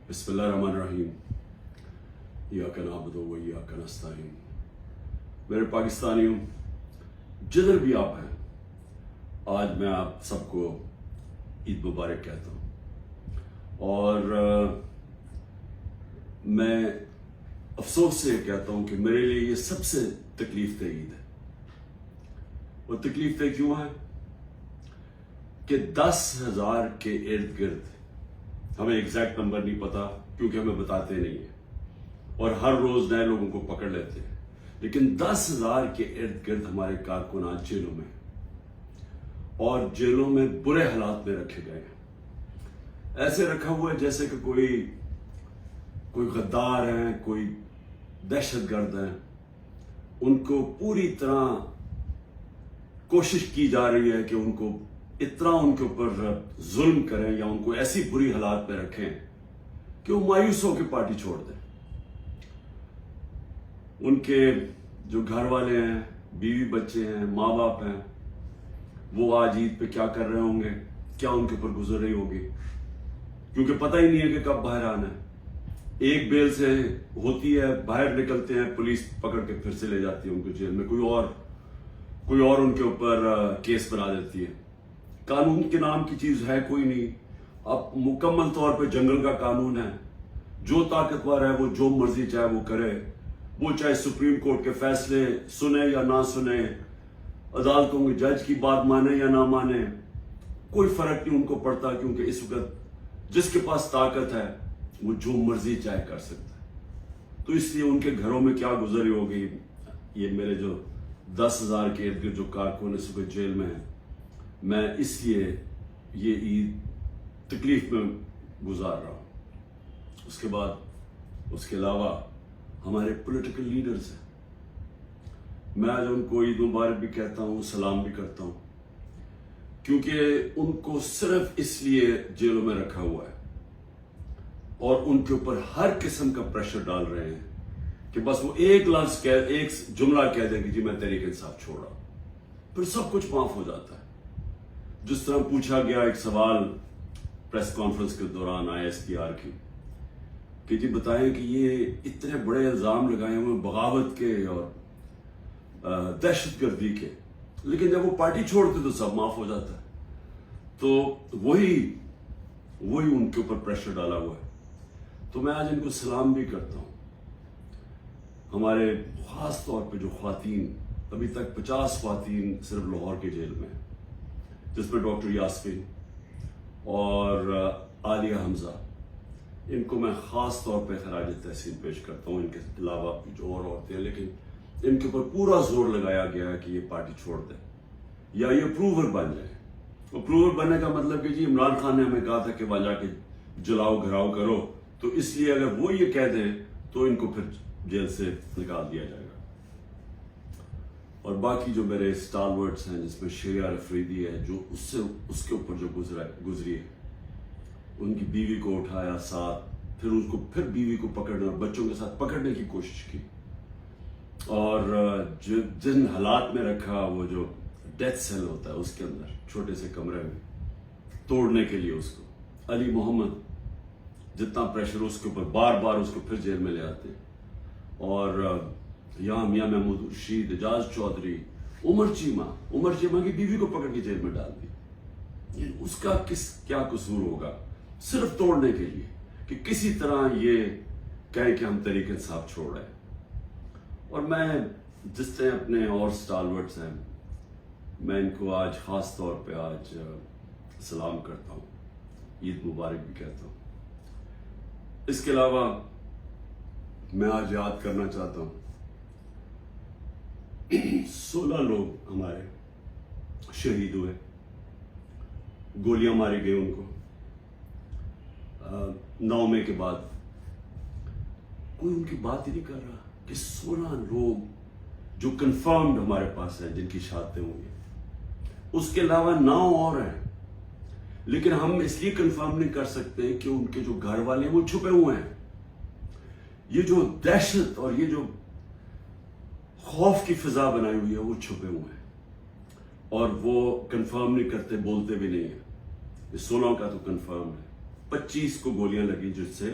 بسم اللہ الرحمن الرحیم ایاک نعبد و ایاک نستعین۔ میرے پاکستانیوں، جدھر بھی آپ ہیں، آج میں آپ سب کو عید مبارک کہتا ہوں، اور میں افسوس سے یہ کہتا ہوں کہ میرے لیے یہ سب سے تکلیف دہ عید ہے۔ وہ تکلیف دہ کیوں ہے کہ 10,000 کے ارد گرد، ہمیں ایگزیکٹ نمبر نہیں پتا کیونکہ ہمیں بتاتے نہیں ہیں اور ہر روز نئے لوگوں کو پکڑ لیتے ہیں، لیکن 10,000 کے ارد گرد ہمارے کارکنان جیلوں میں اور جیلوں میں برے حالات میں رکھے گئے ہیں۔ ایسے رکھا ہوا ہے جیسے کہ کوئی غدار ہیں، کوئی دہشت گرد ہیں۔ ان کو پوری طرح کوشش کی جا رہی ہے کہ ان کو اتنا ان کے اوپر ظلم کریں یا ان کو ایسی بری حالات میں رکھیں کہ وہ مایوس ہو کے پارٹی چھوڑ دیں۔ ان کے جو گھر والے ہیں، بیوی بچے ہیں، ماں باپ ہیں، وہ آج عید پہ کیا کر رہے ہوں گے، کیا ان کے اوپر گزر رہی ہوگی، کیونکہ پتہ ہی نہیں ہے کہ کب باہر آنا ہے۔ ایک بیل سے ہوتی ہے، باہر نکلتے ہیں، پولیس پکڑ کے پھر سے لے جاتی ہے ان کو جیل میں، کوئی اور ان کے اوپر کیس بنا دیتی ہے۔ قانون کے نام کی چیز ہے کوئی نہیں۔ اب مکمل طور پہ جنگل کا قانون ہے، جو طاقتور ہے وہ جو مرضی چاہے وہ کرے، وہ چاہے سپریم کورٹ کے فیصلے سنے یا نہ سنے، عدالتوں کے جج کی بات مانے یا نہ مانے، کوئی فرق نہیں ان کو پڑتا، کیونکہ اس وقت جس کے پاس طاقت ہے وہ جو مرضی چاہے کر سکتا ہے۔ تو اس لیے ان کے گھروں میں کیا گزری ہوگی، یہ میرے جو 10,000 کے ارد گرد جو کارکن اس وقت جیل میں ہیں، میں اس لیے یہ عید تکلیف میں گزار رہا ہوں۔ اس کے علاوہ ہمارے پولیٹیکل لیڈرز ہیں، میں آج ان کو عید مبارک بھی کہتا ہوں، سلام بھی کرتا ہوں، کیونکہ ان کو صرف اس لیے جیلوں میں رکھا ہوا ہے اور ان کے اوپر ہر قسم کا پریشر ڈال رہے ہیں کہ بس وہ ایک جملہ کہہ دیں کہ جی میں تحریک انصاف چھوڑ رہا ہوں، پھر سب کچھ معاف ہو جاتا ہے۔ جس طرح پوچھا گیا ایک سوال پریس کانفرنس کے دوران ISPR کی کہ جی بتائیں کہ یہ اتنے بڑے الزام لگائے ہوئے بغاوت کے اور دہشت گردی کے، لیکن جب وہ پارٹی چھوڑتے تو سب معاف ہو جاتا ہے۔ تو وہی ان کے اوپر پریشر ڈالا ہوا ہے۔ تو میں آج ان کو سلام بھی کرتا ہوں۔ ہمارے خاص طور پہ جو خواتین، ابھی تک 50 خواتین صرف لاہور کے جیل میں ہیں، جس میں ڈاکٹر یاسمین اور عالیہ حمزہ، ان کو میں خاص طور پہ خراج تحسین پیش کرتا ہوں۔ ان کے علاوہ جو اور عورتیں ہیں، لیکن ان کے اوپر پورا زور لگایا گیا ہے کہ یہ پارٹی چھوڑ دیں یا یہ اپروور بن جائیں۔ اپروور بننے کا مطلب کہ جی عمران خان نے ہمیں کہا تھا کہ وہاں جا کے جلاؤ گھراؤ کرو، تو اس لیے اگر وہ یہ کہہ دیں تو ان کو پھر جیل سے نکال دیا جائے گا۔ اور باقی جو میرے اسٹالورٹس ہیں، جس میں شریعہ افریدی ہے، جو اس کے اوپر جو گزری ہے، ان کی بیوی کو اٹھایا ساتھ، پھر بیوی کو پکڑنے اور بچوں کے ساتھ پکڑنے کی کوشش کی، اور جن حالات میں رکھا، وہ جو ڈیتھ سیل ہوتا ہے اس کے اندر چھوٹے سے کمرے میں توڑنے کے لیے اس کو، علی محمد جتنا پریشر اس کے اوپر، بار بار اس کو پھر جیل میں لے آتے ہیں، اور یہاں میاں محمود رشید، اعجاز چودھری، عمر چیمہ کی بیوی کو پکڑ کے جیل میں ڈال دی۔ اس کا کیا قصور ہوگا، صرف توڑنے کے لیے کہ کسی طرح یہ کہیں کہ ہم تحریک انصاف چھوڑ رہے ہیں۔ اور میں جس طرح اپنے اور اسٹالورٹس ہیں، میں ان کو آج خاص طور پہ آج سلام کرتا ہوں، عید مبارک بھی کہتا ہوں۔ اس کے علاوہ میں آج یاد کرنا چاہتا ہوں 16 لوگ ہمارے شہید ہوئے، گولیاں ماری گئی ان کو 9 مئی کے بعد۔ کوئی ان کی بات ہی نہیں کر رہا کہ 16 لوگ جو کنفرمڈ ہمارے پاس ہیں جن کی شہادتیں ہوئی ہیں، اس کے علاوہ 9 اور ہیں، لیکن ہم اس لیے کنفرم نہیں کر سکتے کہ ان کے جو گھر والے ہیں وہ چھپے ہوئے ہیں۔ یہ جو دہشت اور یہ جو خوف کی فضا بنائی ہوئی ہے، وہ چھپے ہوئے ہیں اور وہ کنفرم نہیں کرتے، بولتے بھی نہیں ہیں۔ 16 کا تو کنفرم ہے، 25 کو گولیاں لگی جس سے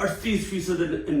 38%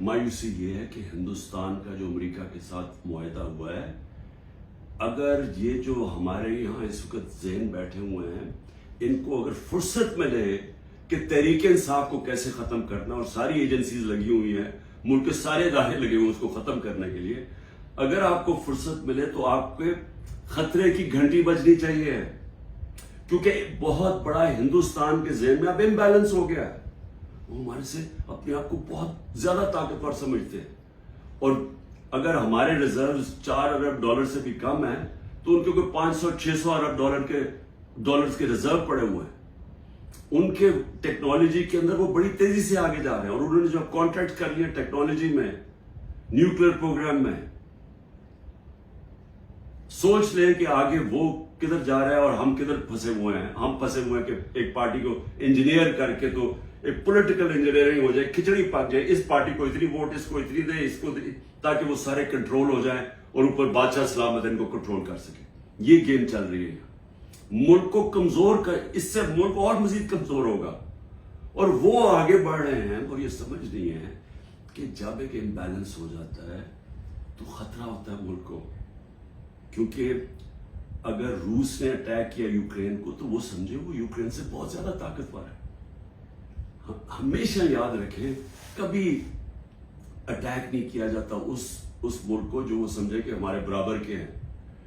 مایوسی یہ ہے کہ ہندوستان کا جو امریکہ کے ساتھ معاہدہ ہوا ہے، اگر یہ جو ہمارے یہاں اس وقت ذہن بیٹھے ہوئے ہیں، ان کو اگر فرصت ملے کہ تحریک انصاف کو کیسے ختم کرنا، اور ساری ایجنسیز لگی ہوئی ہیں، ملک کے سارے ادارے لگے ہوئے اس کو ختم کرنے کے لیے، اگر آپ کو فرصت ملے تو آپ کے خطرے کی گھنٹی بجنی چاہیے، کیونکہ بہت بڑا ہندوستان کے ذہن میں اب امبیلنس ہو گیا ہے. وہ ہمارے سے اپنے آپ کو بہت زیادہ طاقتور سمجھتے ہیں، اور اگر ہمارے ریزروز 4 ارب ڈالر سے بھی کم ہیں تو ان کے کوئی 500-600 ارب ڈالرز کے ریزرو پڑے ہوئے ہیں. ان کے ٹیکنالوجی کے اندر وہ بڑی تیزی سے آگے جا رہے ہیں، اور انہوں نے جو کانٹریکٹ کر لیے ٹیکنالوجی میں، نیوکلیر پروگرام میں، سوچ لیں کہ آگے وہ کدھر جا رہا ہے اور ہم کدھر پھنسے ہوئے ہیں. ہم پھنسے ہوئے ہیں کہ ایک پارٹی کو انجینئر کر کے تو ایک پولیٹیکل انجینئرنگ ہو جائے، کھچڑی پک جائے، اس پارٹی کو اتنی ووٹ، اس کو اتنی دے، اس کو دے، تاکہ وہ سارے کنٹرول ہو جائیں اور اوپر بادشاہ سلامت ان کو کنٹرول کر سکے. یہ گیم چل رہی ہے. ملک کو کمزور کر، اس سے ملک اور مزید کمزور ہوگا، اور وہ آگے بڑھ رہے ہیں اور یہ سمجھ نہیں ہے کہ جب ایک امبیلنس ہو جاتا ہے تو خطرہ ہوتا ہے ملک کو. کیونکہ اگر روس نے اٹیک کیا یوکرین کو تو وہ سمجھے وہ یوکرین سے بہت زیادہ طاقتور ہے. ہمیشہ یاد رکھیں کبھی اٹیک نہیں کیا جاتا اس ملک کو جو وہ سمجھے کہ ہمارے برابر کے ہیں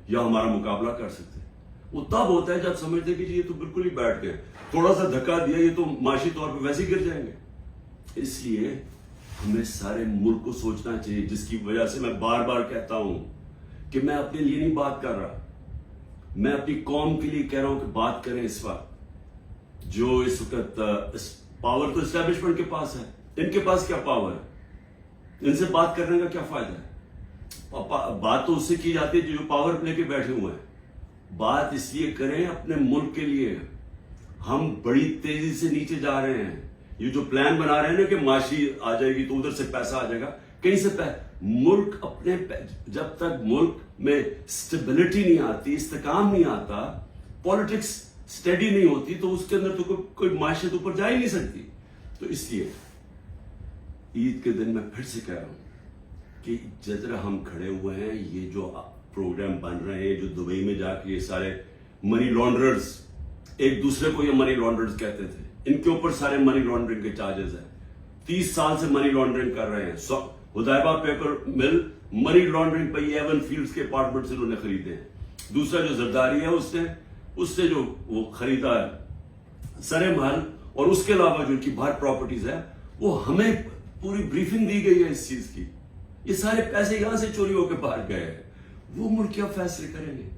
یا ہمارا مقابلہ کر سکتے ہیں. وہ تب ہوتا ہے جب سمجھتے کہ جی یہ تو بالکل ہی بیٹھ گئے، تھوڑا سا دھکا دیا یہ تو معاشی طور پہ ویسے ہی گر جائیں گے. اس لیے ہمیں سارے ملک کو سوچنا چاہیے، جس کی وجہ سے میں بار بار کہتا ہوں کہ میں اپنے لیے نہیں بات کر رہا، میں اپنی قوم کے لیے کہہ رہا ہوں کہ بات کریں. اس وقت جو اس وقت پاور تو اسٹیبلشمنٹ کے پاس ہے، ان کے پاس کیا پاور ہے؟ ان سے بات کرنے کا کیا فائدہ ہے؟ بات تو اس سے کی جاتی ہے جو پاور لے کے بیٹھے ہوئے ہیں. بات اس لیے کریں اپنے ملک کے لیے. ہم بڑی تیزی سے نیچے جا رہے ہیں. یہ جو پلان بنا رہے ہیں نا کہ معاشی آ جائے گی تو ادھر سے پیسہ آ جائے گا، کہیں سے ملک اپنے جب تک ملک میں اسٹیبلٹی نہیں آتی، استحکام نہیں آتا، پالیٹکس اسٹڈی نہیں ہوتی، تو اس کے اندر تو کوئی معیشت اوپر جا ہی نہیں سکتی. تو اس لیے عید کے دن میں پھر سے کہہ رہا ہوں کہ جس طرح ہم کھڑے ہوئے ہیں، یہ جو پروگرام بن رہے ہیں، جو دبئی میں جا کے یہ سارے منی لانڈررز ایک دوسرے کو یہ منی لانڈررز کہتے تھے، ان کے اوپر سارے منی لانڈرنگ کے چارجز ہیں. 30 سال سے منی لانڈرنگ کر رہے ہیں. ہدیبہ پیپر مل منی لانڈرنگ پہ ایون فیلڈز کے اپارٹمنٹ سے انہوں نے خریدے ہیں. دوسرا جو زرداری ہے اس سے جو وہ خریدا ہے سرے محل، اور اس کے علاوہ جو ان کی باہر پراپرٹیز ہے، وہ ہمیں پوری بریفنگ دی گئی ہے اس چیز کی. یہ سارے پیسے یہاں سے چوری ہو کے باہر گئے ہیں. وہ ملک کیا فیصلے کریں گے؟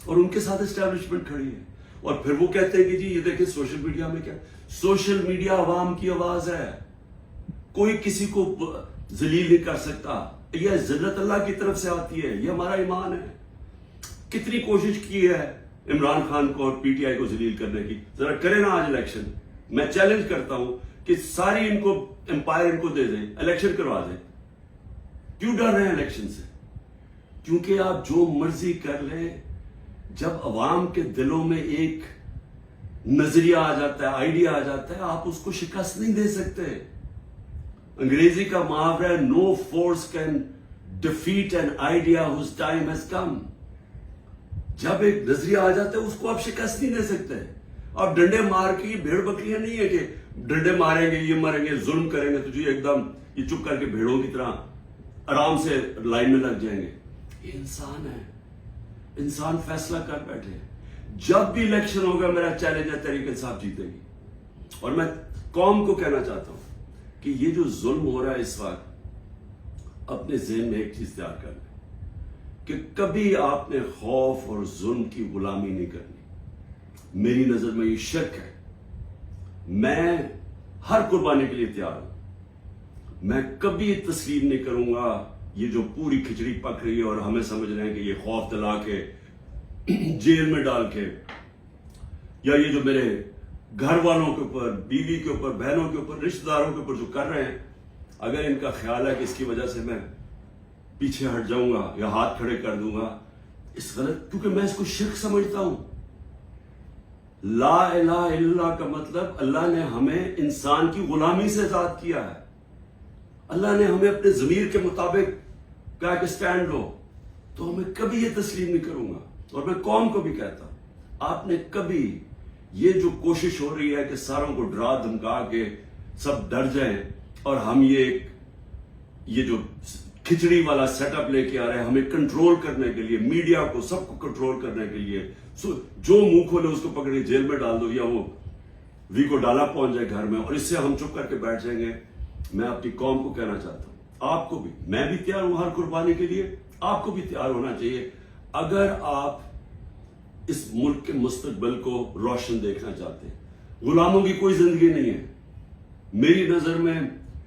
اور ان کے ساتھ اسٹیبلشمنٹ کھڑی ہے. اور پھر وہ کہتے ہیں کہ جی یہ دیکھیں سوشل میڈیا میں کیا، سوشل میڈیا عوام کی آواز ہے، کوئی کسی کو ذلیل نہیں کر سکتا. یہ ذلت اللہ کی طرف سے آتی ہے، یہ ہمارا ایمان ہے. کتنی کوشش کی ہے عمران خان کو اور پی ٹی آئی کو ذلیل کرنے کی. ذرا کریں نا آج الیکشن. میں چیلنج کرتا ہوں کہ ساری ان کو امپائر ان کو دے دیں، الیکشن کروا دیں. کیوں ڈر رہے ہیں الیکشن سے؟ کیونکہ آپ جو مرضی کر لیں، جب عوام کے دلوں میں ایک نظریہ آ جاتا ہے، آئیڈیا آ جاتا ہے، آپ اس کو شکست نہیں دے سکتے. انگریزی کا محاورہ ہے no force can defeat an idea whose time has come. جب ایک نظریہ آ جاتا ہے اس کو آپ شکست نہیں دے سکتے. آپ ڈنڈے مار کے، یہ بھیڑ بکریاں نہیں ہے کہ ڈنڈے ماریں گے، یہ مریں گے، ظلم کریں گے تو جی ایک دم یہ چپ کر کے بھیڑوں کی طرح آرام سے لائن میں لگ جائیں گے. یہ انسان ہے، انسان فیصلہ کر بیٹھے. جب بھی الیکشن ہوگا میرا چیلنج ہے تحریک انصاف جیتے گی. اور میں قوم کو کہنا چاہتا ہوں کہ یہ جو ظلم ہو رہا ہے اس وقت، اپنے ذہن میں ایک چیز تیار کر لیں کہ کبھی آپ نے خوف اور ظلم کی غلامی نہیں کرنی. میری نظر میں یہ شرک ہے. میں ہر قربانی کے لیے تیار ہوں. میں کبھی تسلیم نہیں کروں گا یہ جو پوری کھچڑی پک رہی ہے اور ہمیں سمجھ رہے ہیں کہ یہ خوف دلا کے، جیل میں ڈال کے، یا یہ جو میرے گھر والوں کے اوپر، بیوی کے اوپر، بہنوں کے اوپر، رشتہ داروں کے اوپر جو کر رہے ہیں، اگر ان کا خیال ہے کہ اس کی وجہ سے میں پیچھے ہٹ جاؤں گا یا ہاتھ کھڑے کر دوں گا، اس غلط، کیونکہ میں اس کو شرک سمجھتا ہوں. لا الہ الا اللہ کا مطلب اللہ نے ہمیں انسان کی غلامی سے آزاد کیا ہے. اللہ نے ہمیں اپنے ضمیر کے مطابق کہا کہ سٹینڈ لو، تو میں کبھی یہ تسلیم نہیں کروں گا. اور میں قوم کو بھی کہتا ہوں، آپ نے کبھی یہ جو کوشش ہو رہی ہے کہ ساروں کو ڈرا دھمکا کے سب ڈر جائیں اور ہم یہ جو کھچڑی والا سیٹ اپ لے کے آ رہے ہیں ہمیں کنٹرول کرنے کے لیے، میڈیا کو سب کو کنٹرول کرنے کے لیے، جو منہ کھولے اس کو پکڑ کے جیل میں ڈال دو یا وہ کو ڈالا پہنچ جائے گھر میں، اور اس سے ہم چپ کر کے بیٹھ جائیں گے. میں اپنی قوم کو کہنا چاہتا ہوں، آپ کو بھی، میں بھی تیار ہوں ہر قربانی کے لیے، آپ کو بھی تیار ہونا چاہیے. اگر آپ اس ملک کے مستقبل کو روشن دیکھنا چاہتے ہیں، غلاموں کی کوئی زندگی نہیں ہے. میری نظر میں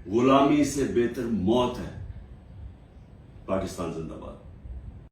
غلامی سے بہتر موت ہے. پاکستان زندہ باد.